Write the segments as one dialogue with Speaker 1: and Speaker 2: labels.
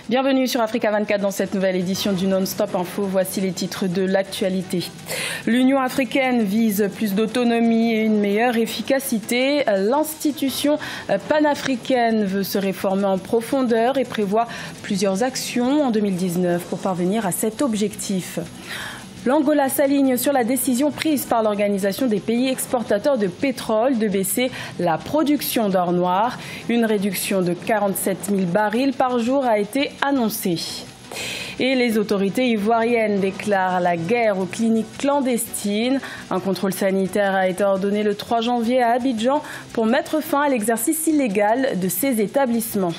Speaker 1: Bienvenue sur Africa 24 dans cette nouvelle édition du Non-Stop Info. Voici les titres de l'actualité. L'Union africaine vise plus d'autonomie et une meilleure efficacité. L'institution panafricaine veut se réformer en profondeur et prévoit plusieurs actions en 2019 pour parvenir à cet objectif. L'Angola s'aligne sur la décision prise par l'Organisation des pays exportateurs de pétrole de baisser la production d'or noir. Une réduction de 47 000 barils par jour a été annoncée. Et les autorités ivoiriennes déclarent la guerre aux cliniques clandestines. Un contrôle sanitaire a été ordonné le 3 janvier à Abidjan pour mettre fin à l'exercice illégal de ces établissements.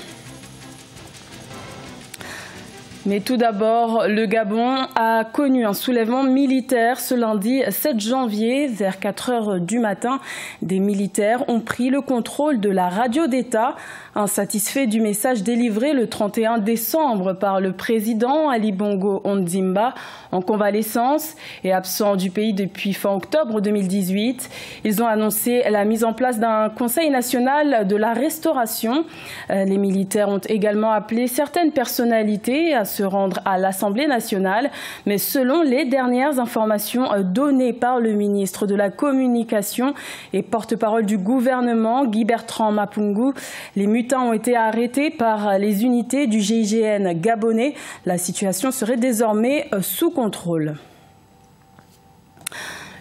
Speaker 1: Mais tout d'abord, le Gabon a connu un soulèvement militaire ce lundi 7 janvier. Vers 4 heures du matin, des militaires ont pris le contrôle de la radio d'État. Insatisfait du message délivré le 31 décembre par le président Ali Bongo Ondimba, en convalescence et absent du pays depuis fin octobre 2018, ils ont annoncé la mise en place d'un Conseil national de la restauration. Les militaires ont également appelé certaines personnalités à se rendre à l'Assemblée nationale, mais selon les dernières informations données par le ministre de la Communication et porte-parole du gouvernement, Guy Bertrand Mapungu, les mutins ont été arrêtés par les unités du GIGN gabonais. La situation serait désormais sous contrôle.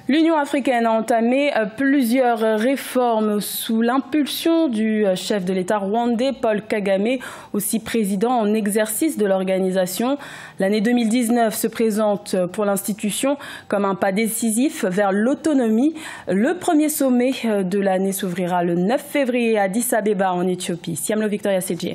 Speaker 1: L'Union africaine a entamé plusieurs réformes sous l'impulsion du chef de l'État rwandais Paul Kagame, aussi président en exercice de l'organisation. L'année 2019 se présente pour l'institution comme un pas décisif vers l'autonomie. Le premier sommet de l'année s'ouvrira le 9 février à Addis Abeba en Éthiopie. Siamlo Victoria Sedje.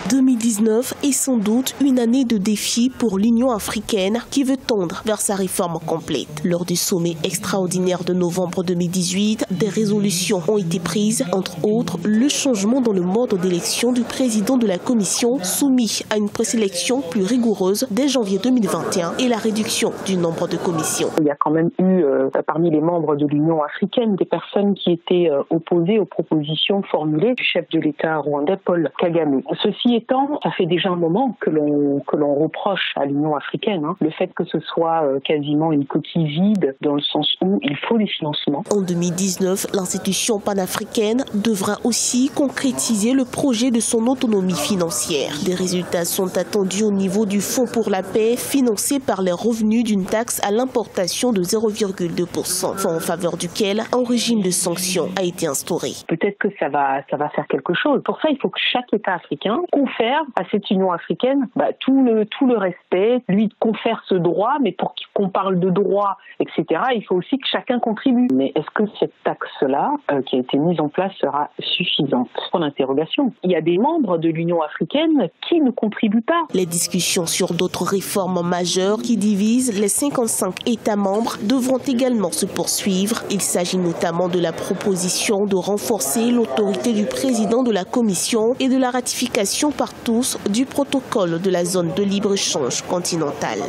Speaker 2: 2019 est sans doute une année de défi pour l'Union africaine qui veut tendre vers sa réforme complète. Lors du sommet extraordinaire de novembre 2018, des résolutions ont été prises, entre autres le changement dans le mode d'élection du président de la Commission soumis à une présélection plus rigoureuse dès janvier 2021 et la réduction du nombre de commissions.
Speaker 3: Il y a quand même eu parmi les membres de l'Union africaine des personnes qui étaient opposées aux propositions formulées du chef de l'État rwandais Paul Kagame. Ceci étant, ça fait déjà un moment que l'on reproche à l'Union africaine le fait que ce soit quasiment une coquille vide dans le sens où il faut des financements.
Speaker 2: En 2019, l'institution panafricaine devra aussi concrétiser le projet de son autonomie financière. Des résultats sont attendus au niveau du Fonds pour la paix, financé par les revenus d'une taxe à l'importation de 0,2%, fonds en faveur duquel un régime de sanctions a été instauré.
Speaker 3: Peut-être que ça va faire quelque chose. Pour ça, il faut que chaque État africain confère à cette Union africaine tout le respect, lui confère ce droit, mais pour qu'on parle de droit, etc., il faut aussi que chacun contribue. Mais est-ce que cette taxe-là, qui a été mise en place, sera suffisante? Point d'interrogation. Il y a des membres de l'Union africaine qui ne contribuent pas.
Speaker 2: Les discussions sur d'autres réformes majeures qui divisent les 55 États membres devront également se poursuivre. Il s'agit notamment de la proposition de renforcer l'autorité du président de la Commission et de la ratification par tous du protocole de la zone de libre-échange continentale.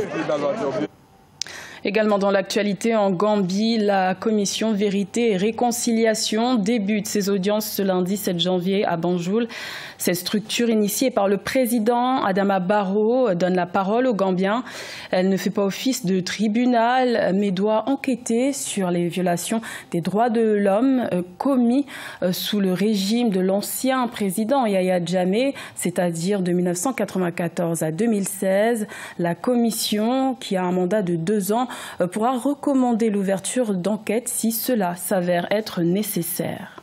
Speaker 1: Également dans l'actualité, en Gambie, la commission Vérité et Réconciliation débute ses audiences ce lundi 7 janvier à Banjul. Cette structure initiée par le président Adama Barrow donne la parole aux Gambiens. Elle ne fait pas office de tribunal, mais doit enquêter sur les violations des droits de l'homme commis sous le régime de l'ancien président Yahya Jammeh, c'est-à-dire de 1994 à 2016. La commission, qui a un mandat de 2 ans, pourra recommander l'ouverture d'enquêtes si cela s'avère être nécessaire.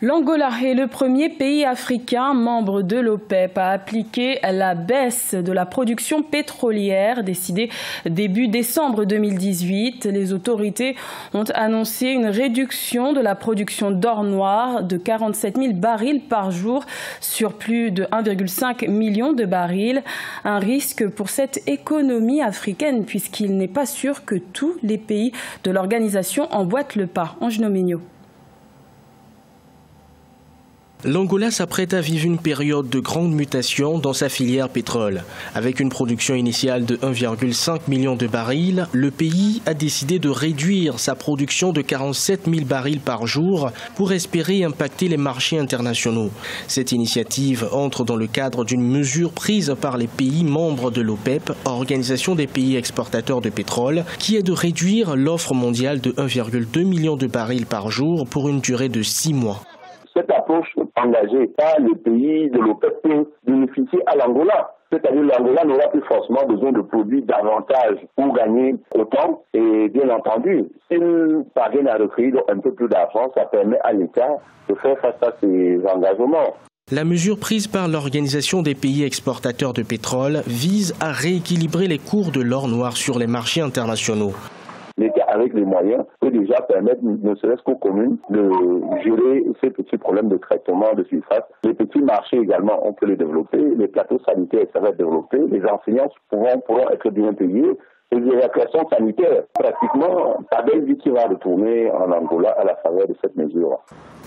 Speaker 1: L'Angola est le premier pays africain membre de l'OPEP à appliquer la baisse de la production pétrolière décidée début décembre 2018. Les autorités ont annoncé une réduction de la production d'or noir de 47 000 barils par jour sur plus de 1,5 million de barils. Un risque pour cette économie africaine puisqu'il n'est pas sûr que tous les pays de l'organisation emboîtent le pas. Angelo Migno.
Speaker 4: L'Angola s'apprête à vivre une période de grande mutation dans sa filière pétrole. Avec une production initiale de 1,5 million de barils, le pays a décidé de réduire sa production de 47 000 barils par jour pour espérer impacter les marchés internationaux. Cette initiative entre dans le cadre d'une mesure prise par les pays membres de l'OPEP, Organisation des pays exportateurs de pétrole, qui est de réduire l'offre mondiale de 1,2 million de barils par jour pour une durée de 6 mois.
Speaker 5: Cette approche engagée par les pays de l'OPEP peut bénéficier à l'Angola. C'est-à-dire l'Angola n'aura plus forcément besoin de produire davantage pour gagner autant. Et bien entendu, s'il parvient à recueillir un peu plus d'argent, ça permet à l'État de faire face à ses engagements.
Speaker 4: La mesure prise par l'Organisation des pays exportateurs de pétrole vise à rééquilibrer les cours de l'or noir sur les marchés internationaux.
Speaker 5: L'État, avec les moyens, peut déjà permettre, ne serait-ce qu'aux communes, de gérer ces petits problèmes de traitement de surface. Les petits marchés également, on peut les développer. Les plateaux sanitaires, ça va être développé. Les enseignants pourront être bien payés. Les évacuations sanitaires, pratiquement, pas belle vie qui va retourner en Angola à la faveur de cette mesure.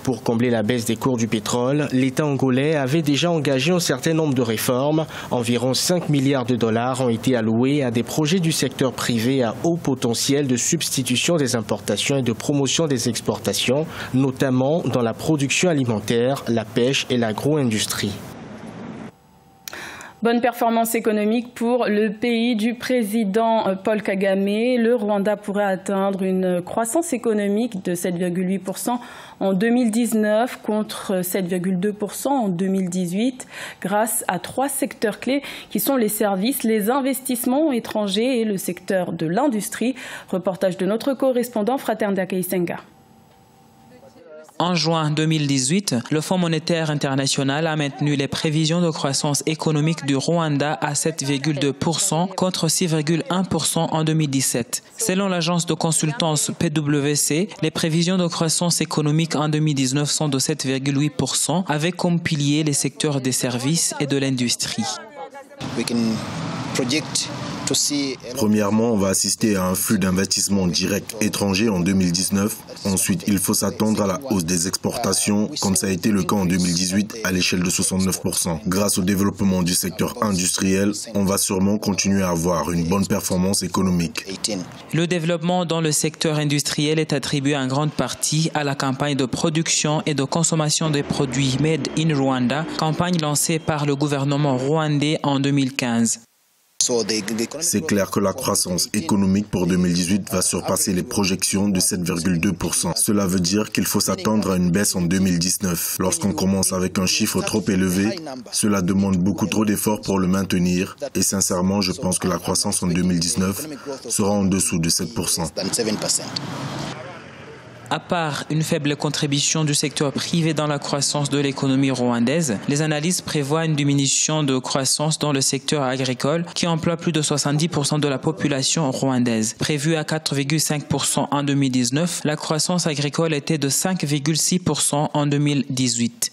Speaker 4: Pour combler la baisse des cours du pétrole, l'État angolais avait déjà engagé un certain nombre de réformes. Environ 5 milliards de dollars ont été alloués à des projets du secteur privé à haut potentiel de substitution des importations et de promotion des exportations, notamment dans la production alimentaire, la pêche et l'agro-industrie.
Speaker 1: Bonne performance économique pour le pays du président Paul Kagame. Le Rwanda pourrait atteindre une croissance économique de 7,8% en 2019 contre 7,2% en 2018 grâce à 3 secteurs clés qui sont les services, les investissements étrangers et le secteur de l'industrie. Reportage de notre correspondant Fraternda Keisenga.
Speaker 6: En juin 2018, le Fonds monétaire international a maintenu les prévisions de croissance économique du Rwanda à 7,2% contre 6,1% en 2017. Selon l'agence de consultance PwC, les prévisions de croissance économique en 2019 sont de 7,8% avec comme pilier les secteurs des services et de l'industrie.
Speaker 7: Premièrement, on va assister à un flux d'investissements directs étrangers en 2019. Ensuite, il faut s'attendre à la hausse des exportations, comme ça a été le cas en 2018 à l'échelle de 69%. Grâce au développement du secteur industriel, on va sûrement continuer à avoir une bonne performance économique.
Speaker 6: Le développement dans le secteur industriel est attribué en grande partie à la campagne de production et de consommation des produits Made in Rwanda, campagne lancée par le gouvernement rwandais en 2015.
Speaker 7: C'est clair que la croissance économique pour 2018 va surpasser les projections de 7,2%. Cela veut dire qu'il faut s'attendre à une baisse en 2019. Lorsqu'on commence avec un chiffre trop élevé, cela demande beaucoup trop d'efforts pour le maintenir. Et sincèrement, je pense que la croissance en 2019 sera en dessous de 7%.
Speaker 6: À part une faible contribution du secteur privé dans la croissance de l'économie rwandaise, les analystes prévoient une diminution de croissance dans le secteur agricole qui emploie plus de 70% de la population rwandaise. Prévue à 4,5% en 2019, la croissance agricole était de 5,6% en 2018.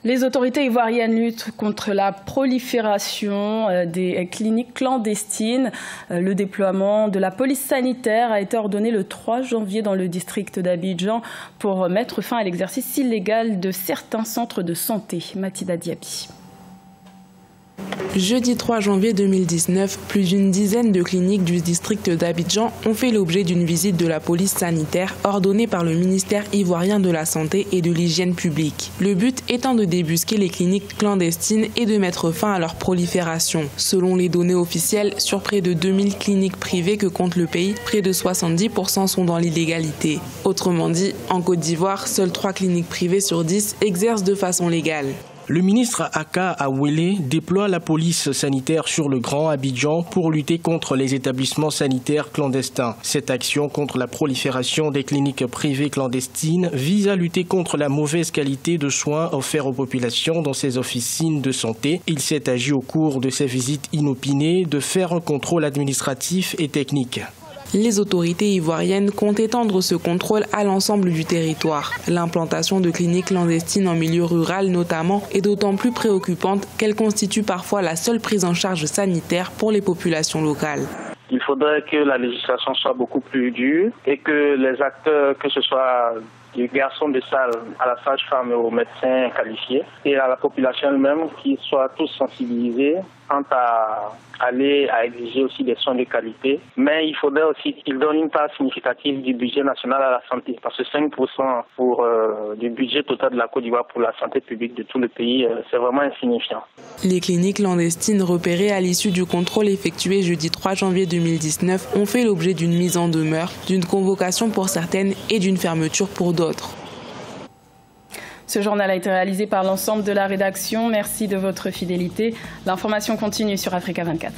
Speaker 1: Les autorités ivoiriennes luttent contre la prolifération des cliniques clandestines. Le déploiement de la police sanitaire a été ordonné le 3 janvier dans le district d'Abidjan pour mettre fin à l'exercice illégal de certains centres de santé. Mathilda Diaby.
Speaker 8: Jeudi 3 janvier 2019, plus d'une dizaine de cliniques du district d'Abidjan ont fait l'objet d'une visite de la police sanitaire ordonnée par le ministère ivoirien de la Santé et de l'Hygiène publique. Le but étant de débusquer les cliniques clandestines et de mettre fin à leur prolifération. Selon les données officielles, sur près de 2000 cliniques privées que compte le pays, près de 70% sont dans l'illégalité. Autrement dit, en Côte d'Ivoire, seules 3 cliniques privées sur 10 exercent de façon légale.
Speaker 4: Le ministre Aka Awele déploie la police sanitaire sur le Grand Abidjan pour lutter contre les établissements sanitaires clandestins. Cette action contre la prolifération des cliniques privées clandestines vise à lutter contre la mauvaise qualité de soins offerts aux populations dans ces officines de santé. Il s'est agi au cours de ces visites inopinées de faire un contrôle administratif et technique.
Speaker 8: Les autorités ivoiriennes comptent étendre ce contrôle à l'ensemble du territoire. L'implantation de cliniques clandestines en milieu rural notamment est d'autant plus préoccupante qu'elle constitue parfois la seule prise en charge sanitaire pour les populations locales.
Speaker 9: Il faudrait que la législation soit beaucoup plus dure et que les acteurs, que ce soit du garçon de salle à la sage-femme et aux médecins qualifiés et à la population elle-même, qu'ils soient tous sensibilisés quant à aller à exiger aussi des soins de qualité. Mais il faudrait aussi qu'ils donnent une part significative du budget national à la santé, parce que 5% du budget total de la Côte d'Ivoire pour la santé publique de tout le pays, c'est vraiment insignifiant.
Speaker 8: Les cliniques clandestines repérées à l'issue du contrôle effectué jeudi 3 janvier 2019 ont fait l'objet d'une mise en demeure, d'une convocation pour certaines et d'une fermeture pour d'autres.
Speaker 1: Ce journal a été réalisé par l'ensemble de la rédaction. Merci de votre fidélité. L'information continue sur Africa 24.